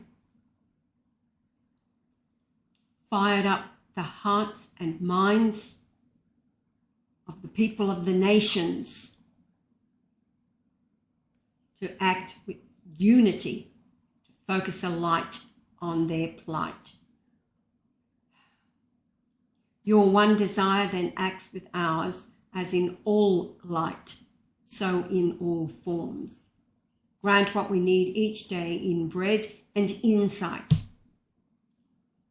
fired up the hearts and minds of the people of the nations to act with unity, to focus a light on their plight. Your one desire then acts with ours, as in all light, so in all forms. Grant what we need each day in bread and insight,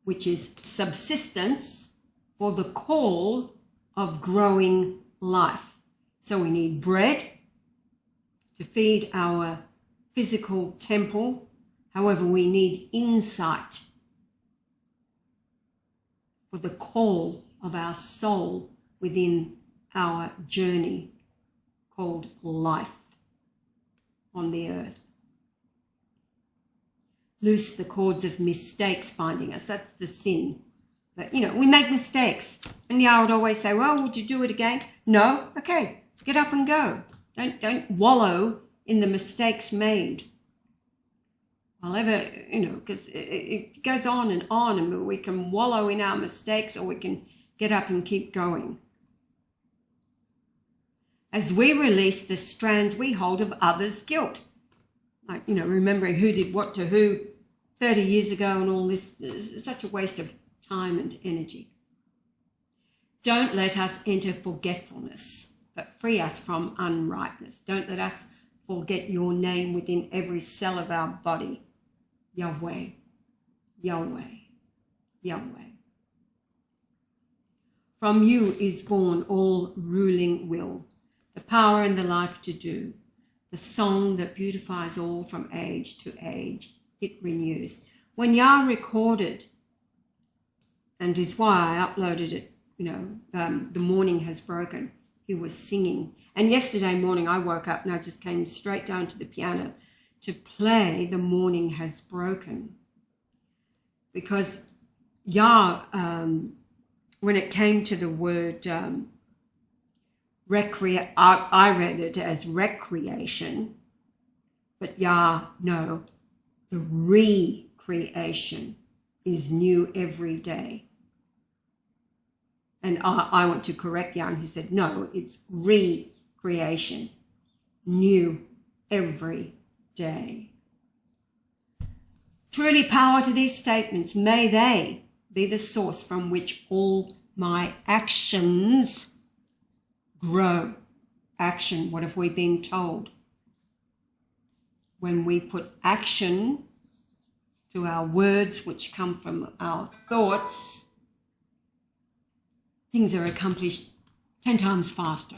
which is subsistence for the call of growing life. So we need bread to feed our physical temple. However, we need insight for the call of our soul within our journey called life on the earth. Loose the cords of mistakes binding us. That's the sin. But, we make mistakes. And Yah would always say, well, would you do it again? No? Okay, get up and go. Don't wallow in the mistakes made. Because it goes on, and we can wallow in our mistakes, or we can get up and keep going. As we release the strands we hold of others' guilt. Like, remembering who did what to who 30 years ago and all this is such a waste of time and energy. Don't let us enter forgetfulness, but free us from unrightness. Don't let us forget your name within every cell of our body, Yahweh. Yahweh, Yahweh. From you is born all ruling will, the power and the life to do, the song that beautifies all from age to age, it renews. When Yah recorded, and is why I uploaded it, the morning has broken, he was singing. And yesterday morning I woke up and I just came straight down to the piano to play The Morning Has Broken. Because Yah, when it came to the word I read it as recreation, but Yah, no, the recreation is new every day. And I went to correct Yah, and he said, no, it's recreation, new every day. Truly power to these statements. May they be the source from which all my actions grow. Action, what have we been told? When we put action to our words, which come from our thoughts, things are accomplished 10 times faster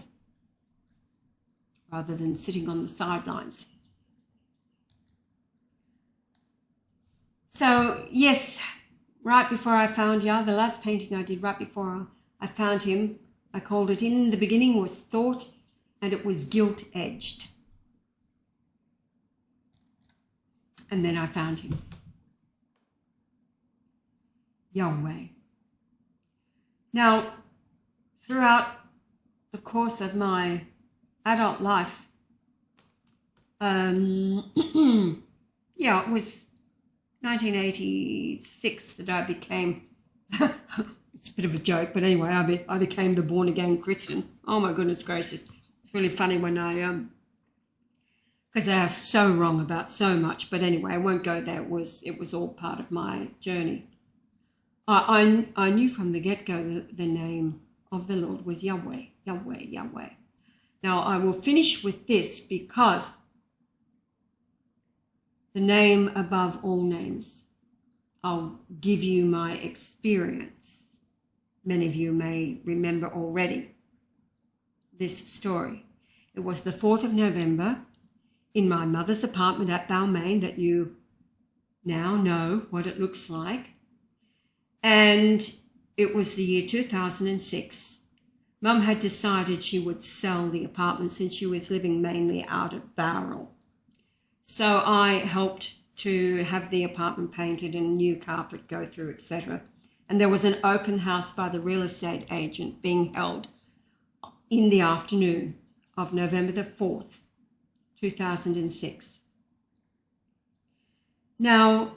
rather than sitting on the sidelines. So, yes, right before I found Yah, the last painting I did right before I found him, I called it In the Beginning Was Thought, and it was gilt-edged. And then I found him. Yahweh. Now, throughout the course of my adult life, it was 1986 that I became, it's a bit of a joke, but anyway, I became the born-again Christian. Oh my goodness gracious. It's really funny when because they are so wrong about so much, but anyway, I won't go there. It was all part of my journey. I knew from the get-go the name of the Lord was Yahweh, Yahweh, Yahweh. Now, I will finish with this because the name above all names. I'll give you my experience. Many of you may remember already this story. It was the 4th of November in my mother's apartment at Balmain, that you now know what it looks like. And it was the year 2006. Mum had decided she would sell the apartment since she was living mainly out of Bowral. So I helped to have the apartment painted and new carpet go through, etc. And there was an open house by the real estate agent being held in the afternoon of November the 4th, 2006. Now,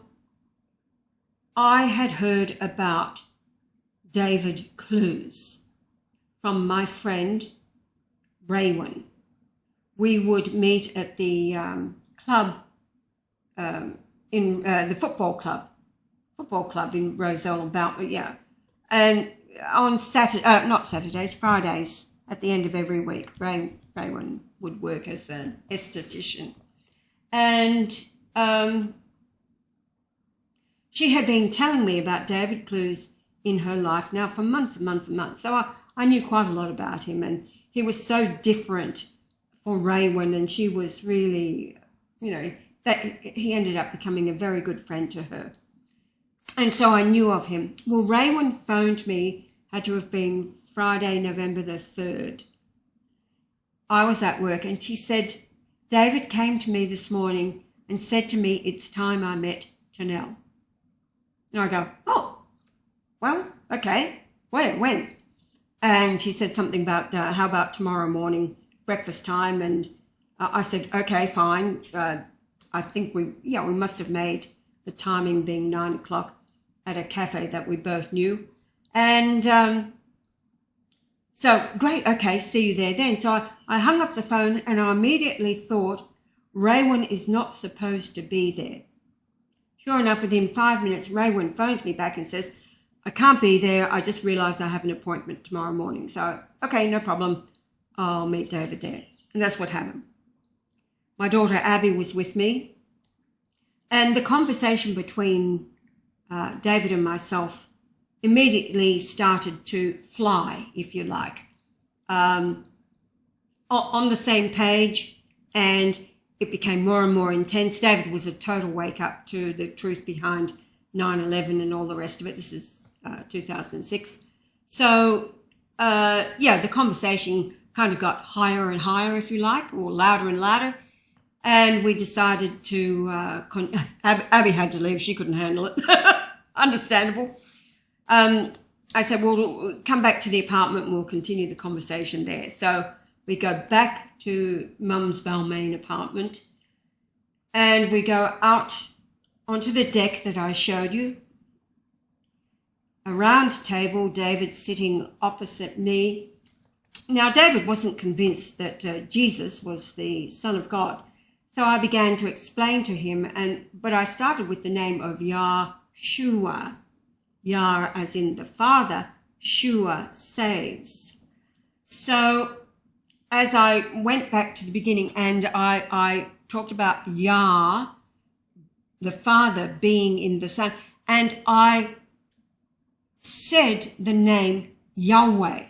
I had heard about David Clues from my friend Raywin. We would meet at the club, in the football club in Roselle, and on Fridays at the end of every week, Raywin would work as an esthetician, and she had been telling me about David Clues in her life now for months and months and months. So I knew quite a lot about him, and he was so different for Raywin, and she was really, that he ended up becoming a very good friend to her. And so I knew of him. Well, Raywin phoned me, had to have been Friday, November the 3rd. I was at work, and she said, David came to me this morning and said to me, it's time I met Chanel. And I go, oh, well, okay, when? And she said something about, how about tomorrow morning, breakfast time? And I said, okay, fine. I think we must have made the timing being 9 o'clock at a cafe that we both knew. And so, great, okay, see you there then. So I hung up the phone, and I immediately thought, Raywin is not supposed to be there. Sure enough, within 5 minutes, Raywin phones me back and says, I can't be there. I just realised I have an appointment tomorrow morning. So, okay, no problem. I'll meet David there. And that's what happened. My daughter Abby was with me. And the conversation between David and myself immediately started to fly, if you like, on the same page, and it became more and more intense. David was a total wake-up to the truth behind 9/11 and all the rest of it. This is 2006. So, the conversation kind of got higher and higher, if you like, or louder and louder. And we decided to, Abby had to leave. She couldn't handle it. Understandable. I said, well, come back to the apartment and we'll continue the conversation there. So we go back to Mum's Balmain apartment and we go out onto the deck that I showed you. A round table, David sitting opposite me. Now, David wasn't convinced that Jesus was the Son of God. So I began to explain to him, but I started with the name of Yahshua. Yah as in the Father, Shua saves. So as I went back to the beginning and I talked about Yah, the Father being in the Son, and I said the name Yahweh.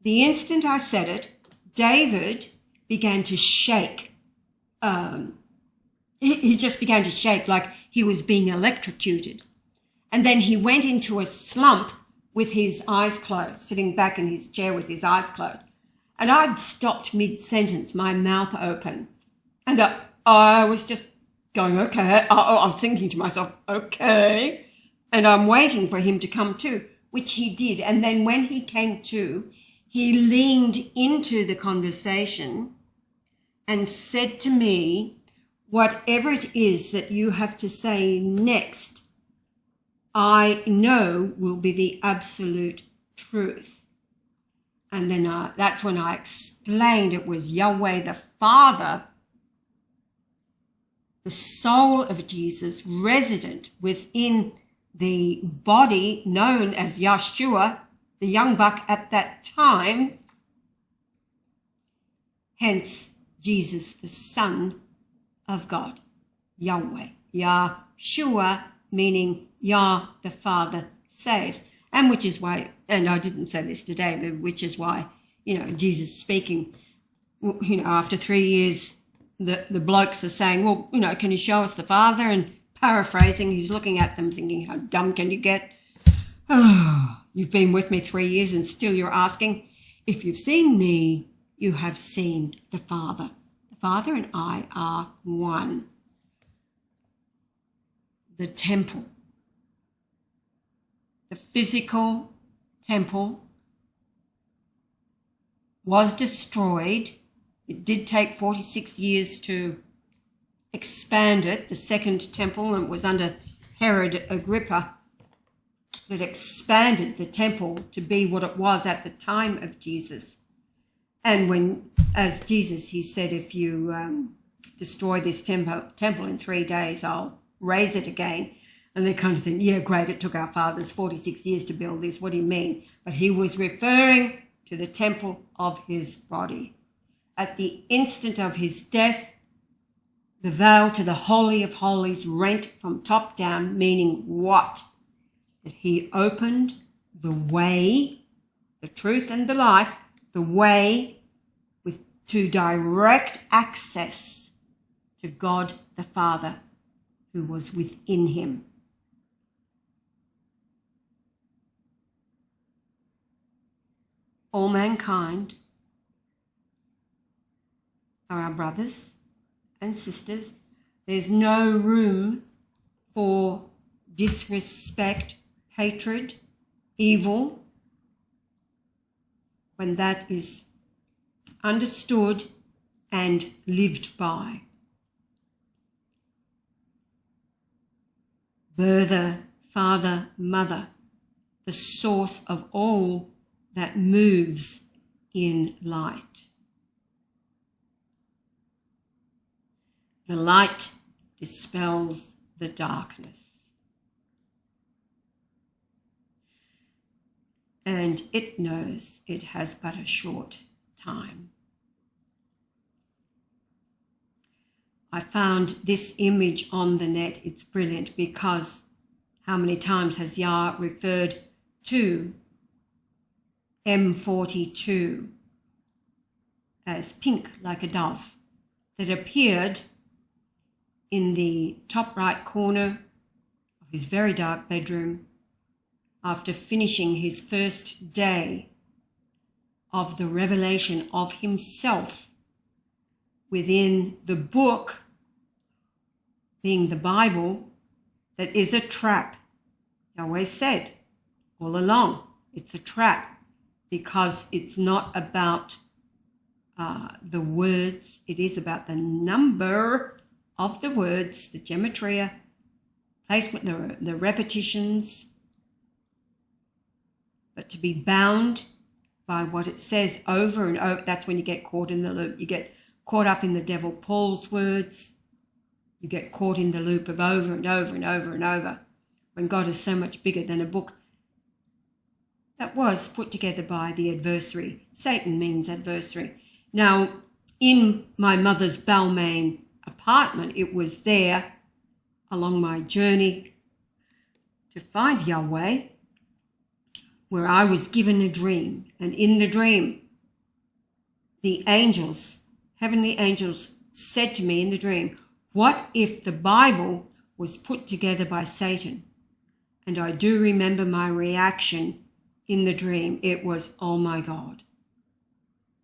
The instant I said it, David began to shake. He just began to shake like he was being electrocuted. And then he went into a slump with his eyes closed, sitting back in his chair with his eyes closed. And I'd stopped mid-sentence, my mouth open. And I was just going, okay. I'm thinking to myself, okay. And I'm waiting for him to come to, which he did. And then when he came to, he leaned into the conversation and said to me, whatever it is that you have to say next, I know will be the absolute truth. And then that's when I explained it was Yahweh the Father, the soul of Jesus, resident within the body known as Yahshua, the young buck at that time, hence Jesus, the Son of God, Yahweh. Yahshua, meaning Yah, the Father, saves. And which is why, and I didn't say this today, but which is why, Jesus speaking, after 3 years, the blokes are saying, well, can you show us the Father? And paraphrasing, he's looking at them thinking, how dumb can you get? Oh, you've been with me 3 years and still you're asking, if you've seen me, you have seen the Father. The Father and I are one. The temple. The physical temple was destroyed. It did take 46 years to expand it. The second temple, and it was under Herod Agrippa, that expanded the temple to be what it was at the time of Jesus. And when, as Jesus, he said, if you destroy this temple in 3 days, I'll raise it again. And they kind of think, yeah, great, it took our fathers 46 years to build this. What do you mean? But he was referring to the temple of his body. At the instant of his death, the veil to the Holy of Holies rent from top down, meaning what? That he opened the way, the truth and the life, the way to direct access to God the Father who was within him. All mankind are our brothers and sisters. There's no room for disrespect, hatred, evil, when that is understood and lived by. Birther, father, mother, the source of all that moves in light. The light dispels the darkness. And it knows it has but a short time. I found this image on the net. It's brilliant because How many times has Yah referred to M42 as pink like a dove that appeared in the top right corner of his very dark bedroom after finishing his first day of the revelation of himself within the book, being the Bible, that is a trap. Yahweh said all along, it's a trap because it's not about the words, it is about the number of the words, the gematria, placement, the repetitions, but to be bound by what it says over and over. That's when you get caught in the loop. You get caught up in the devil Paul's words. You get caught in the loop of over and over and over and over, when God is so much bigger than a book that was put together by the adversary. Satan means adversary. Now, in my mother's Balmain apartment, it was there along my journey to find Yahweh, where I was given a dream. And in the dream, the angels, heavenly angels, said to me in the dream, what if the Bible was put together by Satan? And I do remember my reaction in the dream. It was, oh my God.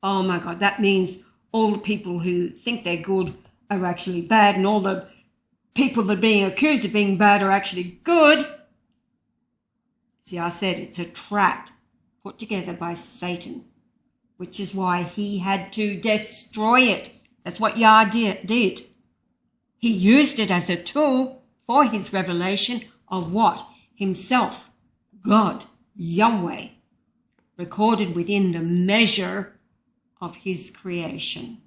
Oh my God. That means all the people who think they're good are actually bad, and all the people that are being accused of being bad are actually good. See, I said it's a trap put together by Satan, which is why he had to destroy it. That's what Yah did. He used it as a tool for his revelation of what? Himself, God, Yahweh, recorded within the measure of his creation.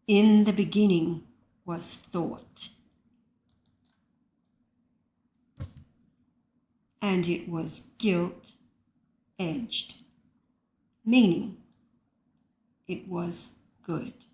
In the beginning was thought, and it was gilt-edged, meaning it was good.